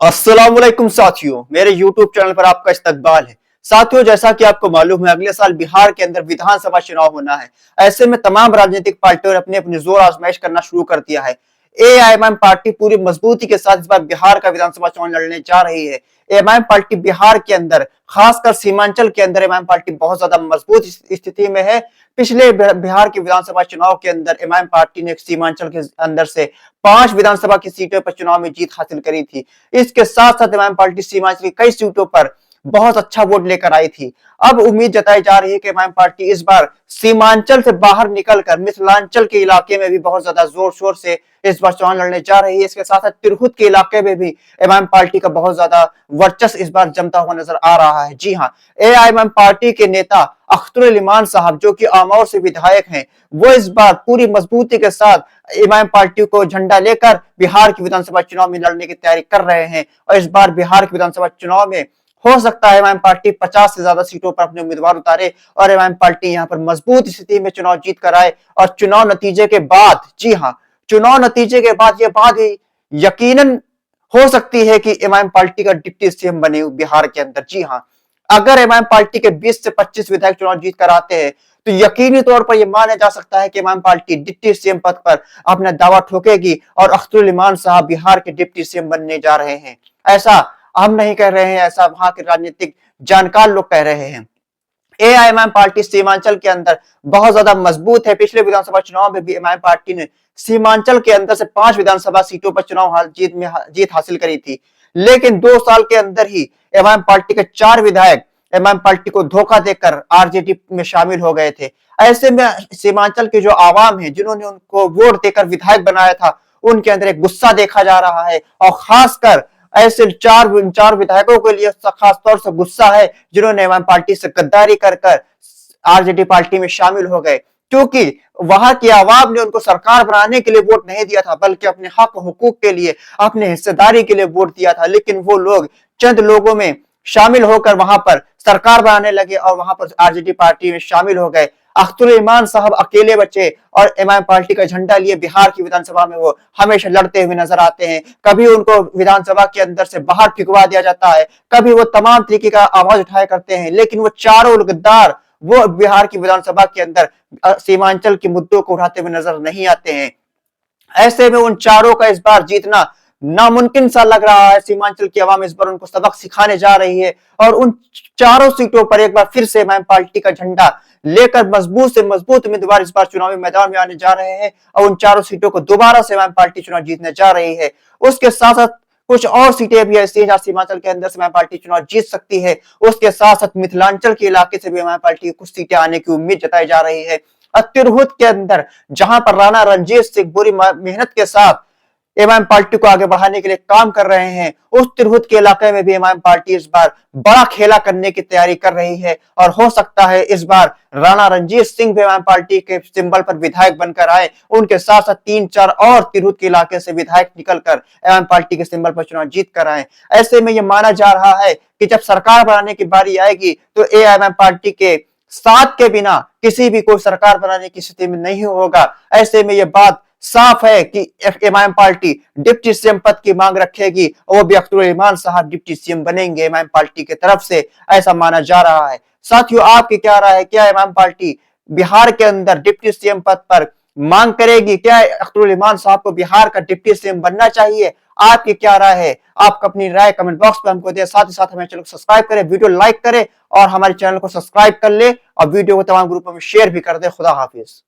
अस्सलामुअलैकुम साथियों, मेरे YouTube चैनल पर आपका इस्तकबाल है। साथियों, जैसा कि आपको मालूम है, अगले साल बिहार के अंदर विधानसभा चुनाव होना है। ऐसे में तमाम राजनीतिक पार्टियों ने अपनी अपनी जोर आजमाइश करना शुरू कर दिया है। एआईएमआईएम पार्टी पूरी मजबूती के साथ इस बार बिहार का विधानसभा चुनाव लड़ने जा रही है। एएमआईएम पार्टी बिहार के अंदर, खासकर सीमांचल के अंदर एएमआईएम पार्टी बहुत ज्यादा मजबूत स्थिति में है। पिछले बिहार के विधानसभा चुनाव के अंदर एएमआईएम पार्टी ने सीमांचल के अंदर से 5 विधानसभा की सीटों पर चुनाव में जीत हासिल करी थी। इसके साथ साथ एमआईएम पार्टी सीमांचल की कई सीटों पर बहुत अच्छा वोट लेकर आई थी। अब उम्मीद जताई जा रही है कि एमआईएम पार्टी इस बार सीमांचल से बाहर निकलकर मिथिलांचल के इलाके में भी बहुत ज्यादा जोर शोर से इस बार चुनाव लड़ने जा रही है। इसके साथ साथ तिरहुत के इलाके में भी एमआईएम पार्टी का बहुत ज्यादा वर्चस्व इस बार जमता हुआ नजर आ रहा है। जी हाँ, एआईएमआईएम पार्टी के नेता अख्तरुल इमान साहब, जो कि आमौर से विधायक हैं, वो इस बार पूरी मजबूती के साथ एमआईएम पार्टी को झंडा लेकर बिहार की विधानसभा चुनाव में लड़ने की तैयारी कर रहे हैं। और इस बार बिहार की विधानसभा चुनाव में हो सकता है एमआईएम पार्टी 50 से ज्यादा सीटों पर अपने उम्मीदवार उतारे और एमआईएम पार्टी यहां पर मजबूत स्थिति में चुनाव जीत कर आए। और चुनाव नतीजे के बाद, जी हाँ, चुनाव नतीजे के बाद यह बात यकीनन हो सकती है कि एमआईएम पार्टी का डिप्टी सीएम बने बिहार के अंदर। जी हाँ, अगर एमआईएम पार्टी के 20 से 25 विधायक चुनाव जीत कर आते हैं तो यकीनी तौर पर यह माना जा सकता है कि एमआईएम पार्टी डिप्टी सीएम पद पर अपना दावा ठोकेगी और अख्तरुल इमान साहब बिहार के डिप्टी सीएम बनने जा रहे हैं। ऐसा हम नहीं कह रहे हैं, ऐसा वहां के राजनीतिक जानकार लोग कह रहे हैं। एआईएमआईएम पार्टी सीमांचल के अंदर बहुत ज्यादा मजबूत है। पिछले विधानसभा चुनाव में भी एमआईएम पार्टी ने सीमांचल के अंदर से 5 विधानसभा सीटों पर चुनाव जीत हासिल करी थी। लेकिन 2 साल के अंदर ही एमआईएम पार्टी के 4 विधायक एमआईएम पार्टी को धोखा देकर आरजेडी में शामिल हो गए थे। ऐसे में सीमांचल के जो आवाम है, जिन्होंने उनको वोट देकर विधायक बनाया था, उनके अंदर एक गुस्सा देखा जा रहा है। और खासकर ऐसे चार विधायकों के लिए खास तौर से गुस्सा है जिन्होंने एमआईएम पार्टी से गद्दारी कर आरजेडी पार्टी में शामिल हो गए, क्योंकि वहां की आवाम ने उनको सरकार बनाने के लिए वोट नहीं दिया था, बल्कि अपने हक हुकूक के लिए, अपने हिस्सेदारी के लिए वोट दिया था। लेकिन वो लोग चंद लोगों में शामिल होकर वहां पर सरकार बनाने लगे और वहां पर आरजेडी पार्टी में शामिल हो गए। अख्तरुल इमान साहब अकेले बचे और एमआईएम पार्टी का झंडा लिए बिहार की विधानसभा में वो हमेशा लड़ते हुए नजर आते हैं। कभी उनको विधानसभा के अंदर से बाहर फिकवा दिया जाता है, कभी वो तमाम तरीके का आवाज उठाया करते हैं, लेकिन वो चारों गद्दार वो बिहार की विधानसभा के अंदर सीमांचल के मुद्दों को उठाते हुए नजर नहीं आते हैं। ऐसे में उन चारों का इस बार जीतना नामुमकिन सा लग रहा है। सीमांचल की आवाम इस बार उनको सबक सिखाने जा रही है और उन चारों सीटों पर एक बार फिर से एमआईएम पार्टी का झंडा लेकर मजबूत से मजबूत उम्मीदवार इस बार चुनावी मैदान में आने जा रहे हैं और उन चारों सीटों को दोबारा से एमआईएम पार्टी चुनाव जीतने जा रही है। उसके साथ साथ कुछ और सीटें भी ऐसी हैं जहां सीमांचल के अंदर से एमआईएम पार्टी चुनाव जीत सकती है। उसके साथ साथ मिथिलांचल के इलाके से भी एमआईएम पार्टी की कुछ सीटें आने की उम्मीद जताई जा रही है। तिरहुत के अंदर जहां पर राणा रणजीत सिंह बुरी मेहनत के साथ एमआईएम पार्टी को आगे बढ़ाने के लिए काम कर रहे हैं, उस तिरहुत के इलाके में भी एमआईएम पार्टी इस बार बड़ा खेला करने की तैयारी कर रही है। और हो सकता है इस बार राणा रणजीत सिंह भी एमआईएम पार्टी के सिंबल पर विधायक बनकर आए। उनके साथ साथ 3-4 और तिरहुत के इलाके से विधायक निकलकर एमआईएम पार्टी के सिंबल पर चुनाव जीत कर आए। ऐसे में यह माना जा रहा है कि जब सरकार बनाने की बारी आएगी तो एआईएमआईएम पार्टी के साथ के बिना किसी भी कोई सरकार बनाने की स्थिति में नहीं होगा। ऐसे में यह बात साफ है कि एमआईएम पार्टी डिप्टी सीएम पद की मांग रखेगी और वो भी अख्तरुल इमान साहब डिप्टी सीएम बनेंगे एमआईएम पार्टी की तरफ से, ऐसा माना जा रहा है। साथियों, आपकी क्या राय है? क्या एमआईएम पार्टी बिहार के अंदर डिप्टी सीएम पद पर मांग करेगी? क्या अख्तरुल इमान साहब को बिहार का डिप्टी सीएम बनना चाहिए? आपकी क्या राय है? आप अपनी राय कमेंट बॉक्स में हमको दें। साथ ही साथ हमारे चैनल को सब्सक्राइब करें, वीडियो लाइक करें और हमारे चैनल को सब्सक्राइब कर ले और वीडियो को तमाम ग्रुपों में शेयर भी कर दे। खुदा हाफिज।